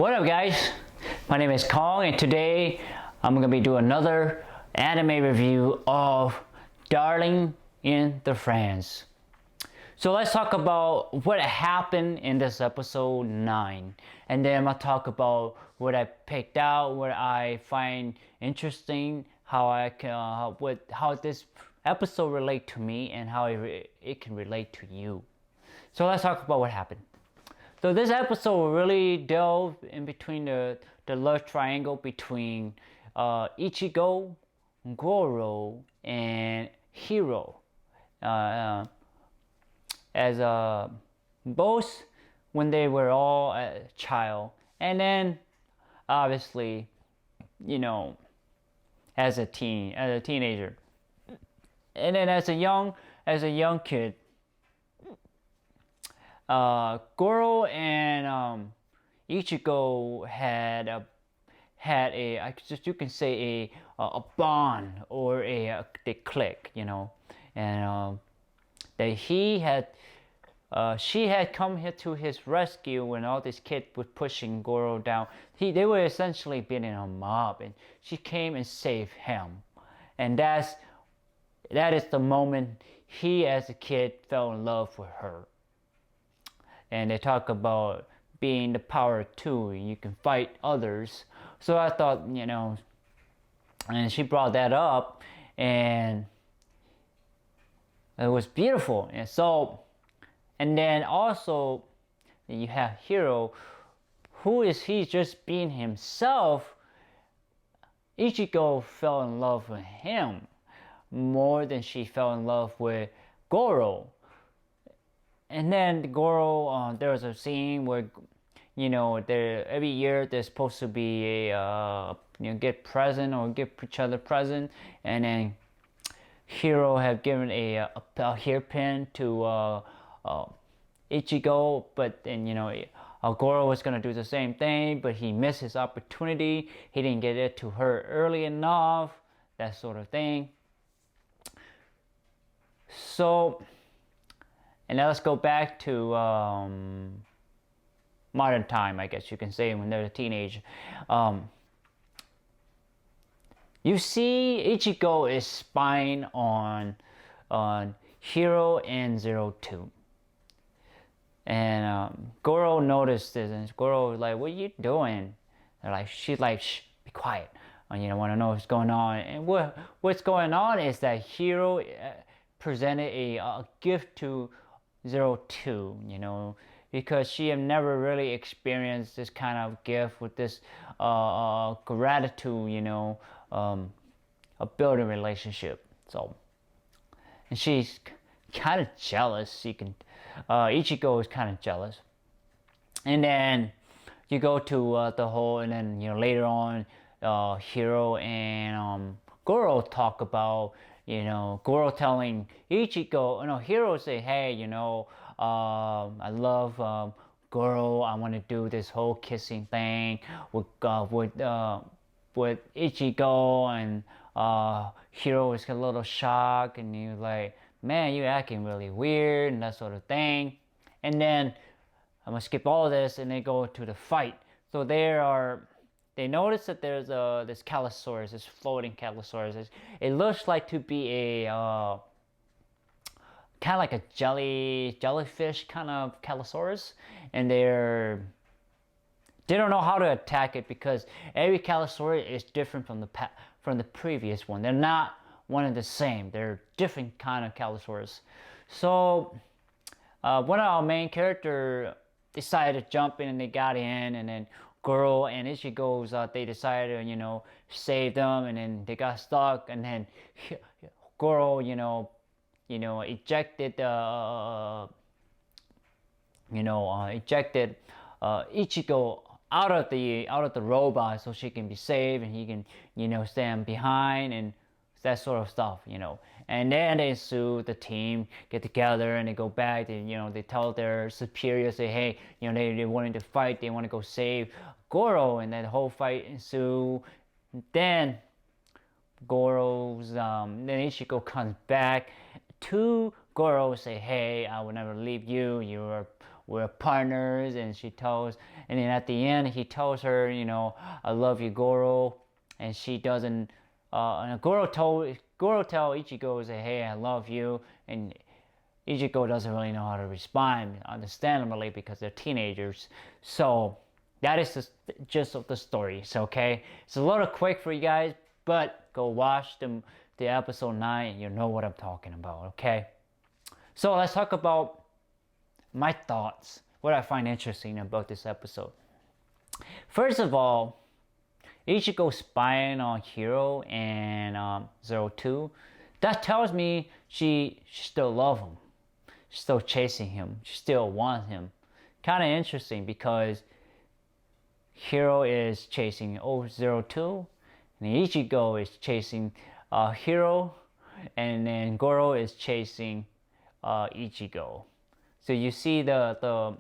What up guys, my name is Kong and today I'm going to be doing another anime review of Darling in the Franxx. So let's talk about what happened in this episode 9, and then I'm going to talk about what I picked out, what I find interesting, how this episode relate to me and how it can relate to you. So let's talk about what happened. So this episode will really delve in between the love triangle between Ichigo, Goro, and Hiro. As both when they were all a child, and then obviously, you know, as a teenager, and then as a young kid. Goro and Ichigo had a I guess you can say a bond, or they click, you know, and that she had come here to his rescue when all these kids were pushing Goro down. They were essentially being in a mob, and she came and saved him, and that is the moment he, as a kid, fell in love with her. And they talk about being the power too, you can fight others. So I thought, you know, and she brought that up, and it was beautiful. And so, and then also you have Hiro, he's just being himself. Ichigo fell in love with him more than she fell in love with Goro. And then Goro, there was a scene where, you know, every year there's supposed to be a get present or give each other present, and then Hiro had given a hairpin to Ichigo, but then, you know, Goro was gonna do the same thing, but he missed his opportunity. He didn't get it to her early enough, that sort of thing. So. And now let's go back to modern time, I guess you can say, when they're a teenage. You see Ichigo is spying on Hiro and 02. And Goro noticed this, and Goro was like, "What are you doing?" She's like, "Shh, be quiet. You don't want to know what's going on." And what's going on is that Hiro presented a gift to 02, you know, because she had never really experienced this kind of gift with this gratitude, you know, a building relationship. So, and she's kind of jealous. Ichigo is kind of jealous. And then you go to the whole, and then, you know, later on, Hiro and Goro talk about, you know, Goro telling Ichigo, Hiro say, "Hey, you know, I love Goro. I want to do this whole kissing thing with Ichigo." And Hiro is a little shocked, and he's like, "Man, you're acting really weird," and that sort of thing. And then I'm gonna skip all of this, and they go to the fight. So they notice that there's this Calosaurus, this floating Calosaurus. It looks like to be a kind of like a jellyfish kind of Calosaurus, and they don't know how to attack it, because every Calosaurus is different from the previous one. They're not one and the same. They're different kind of Calosaurus. So one of our main characters decided to jump in, and they got in, and then Goro and Ichigo's, they decided to, you know, save them, and then they got stuck, and then Goro, ejected Ichigo out of the robot, so she can be saved, and he can, you know, stand behind, and that sort of stuff, you know. And then they sue the team, get together, and they go back. They tell their superiors, say, "Hey, you know, they wanted to fight. They want to go save Goro," and then the whole fight ensue. Then then Ichigo comes back to Goro, say, "Hey, I will never leave you. You are we're partners, and and then at the end he tells her, I love you, Goro, and she doesn't. And Goro tell Ichigo, say, hey, I love you, and Ichigo doesn't really know how to respond, understandably, because they're teenagers. So that is the gist of the story. So okay, it's a little quick for you guys, but go watch the episode 9. You know what I'm talking about. Okay. So let's talk about my thoughts, what I find interesting about this episode. First of all, Ichigo spying on Hiro and 02. That tells me she still loves him. She's still chasing him. She still wants him. Kind of interesting because Hiro is chasing 02, and Ichigo is chasing Hiro, and then Goro is chasing Ichigo. So you see the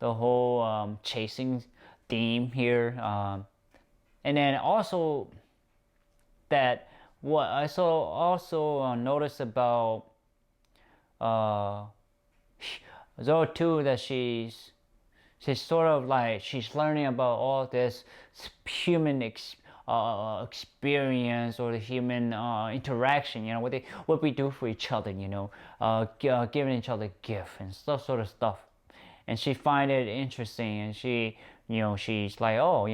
whole chasing theme here, and then also that what I also noticed about 02, that she's sort of like she's learning about all this human experience, or the human interaction, what we do for each other, giving each other gifts and sort of stuff, and she find it interesting, and she's like, oh,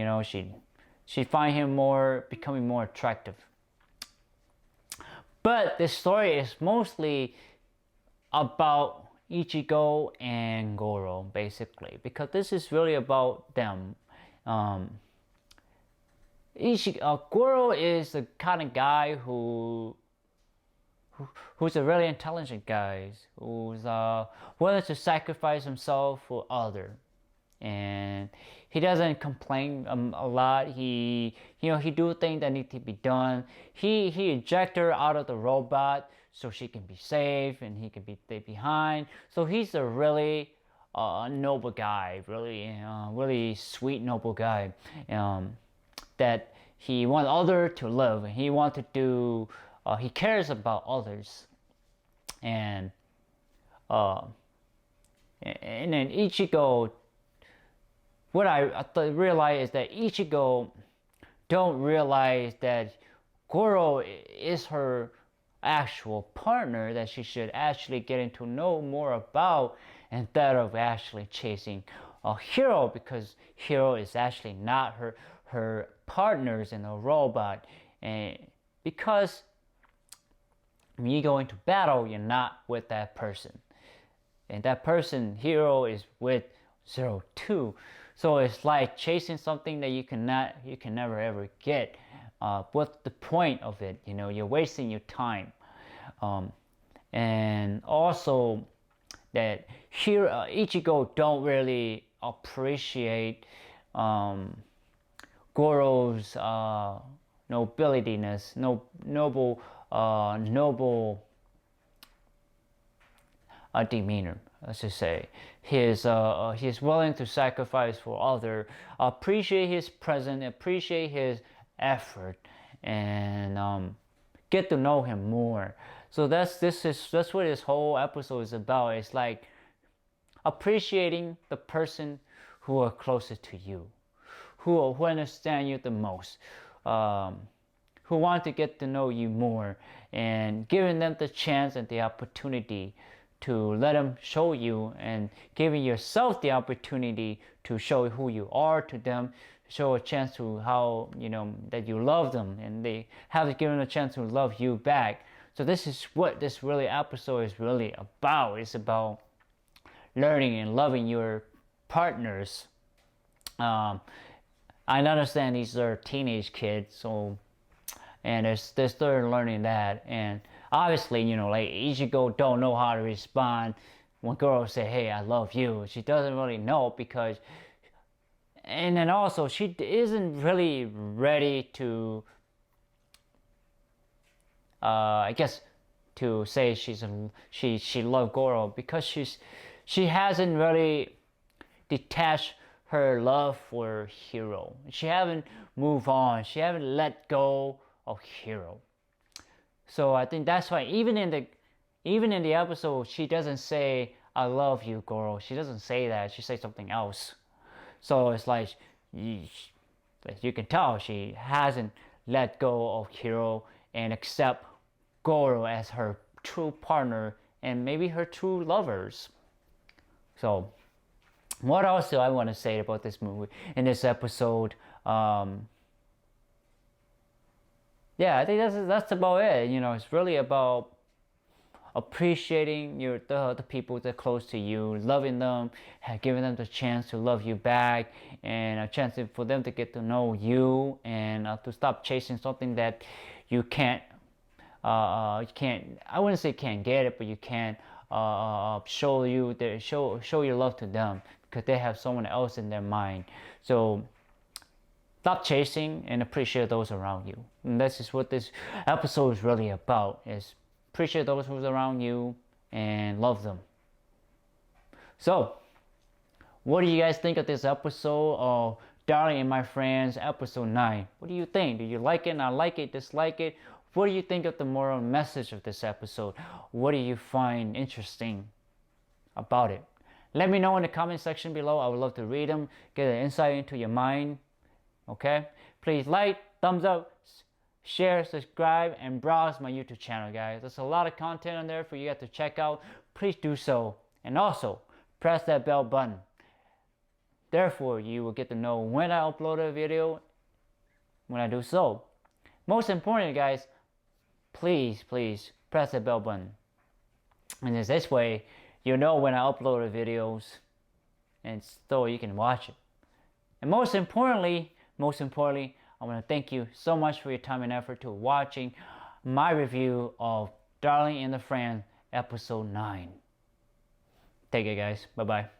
she find him becoming more attractive. But this story is mostly about Ichigo and Goro, basically, because this is really about them. Goro is the kind of guy who's a really intelligent guy, who's willing to sacrifice himself for others, and he doesn't complain a lot. He do things that need to be done. He eject her out of the robot so she can be safe and he can stay behind. So he's a really noble guy, really sweet, noble guy. That he wants others to live. He wants to do. He cares about others, and then Ichigo. What I realize is that Ichigo don't realize that Goro is her actual partner that she should actually getting to know more about, instead of actually chasing Hiro, because Hiro is actually not her partners in the robot, and because when you go into battle, you're not with that person, and that person, Hiro, is with 02. So it's like chasing something that you can never ever get. What's the point of it? You're wasting your time. And also that here Ichigo don't really appreciate Goro's nobilityness, noble demeanor. Let's just say he's willing to sacrifice for others. Appreciate his presence, appreciate his effort, and get to know him more. So that's what this whole episode is about. It's like appreciating the person who are closest to you, who understand you the most, who want to get to know you more, and giving them the chance and the opportunity to let them show you, and giving yourself the opportunity to show who you are to them, show a chance to how that you love them, and they have given a chance to love you back. So this is what this really episode is really about. It's about learning and loving your partners. I understand these are teenage kids, so and they're still learning that, and obviously, like Ichigo don't know how to respond when girls say, hey, I love you. She doesn't really know, because, and then also she isn't really ready to, I guess, to say she loved Goro, because she hasn't really detached her love for Hiro. She haven't moved on. She haven't let go of Hiro. So I think that's why even in the episode, she doesn't say I love you, Goro. She doesn't say that. She says something else. So it's like you can tell she hasn't let go of Hiro and accept Goro as her true partner and maybe her true lovers. So what else do I want to say about this movie in this episode? Yeah, I think that's about it. You know, it's really about appreciating the people that are close to you, loving them, giving them the chance to love you back, and a chance for them to get to know you, and to stop chasing something that you can't. You can't. I wouldn't say can't get it, but you can't show your love to them because they have someone else in their mind. So stop chasing and appreciate those around you. And this is what this episode is really about: is appreciate those who's around you and love them. So, what do you guys think of this episode of Darling and My Friends, episode 9? What do you think? Do you like it, not like it, dislike it? What do you think of the moral message of this episode? What do you find interesting about it? Let me know in the comment section below. I would love to read them, get an insight into your mind. Okay? Please like, thumbs up, share, subscribe, and browse my YouTube channel, guys. There's a lot of content on there for you guys to check out. Please do so. And also, press that bell button. Therefore, you will get to know when I upload a video, when I do so. Most importantly, guys, please press the bell button. And this way, you'll know when I upload the videos, and so you can watch it. And most importantly, I want to thank you so much for your time and effort to watching my review of Darling in the Franxx episode 9. Take it, guys. Bye-bye.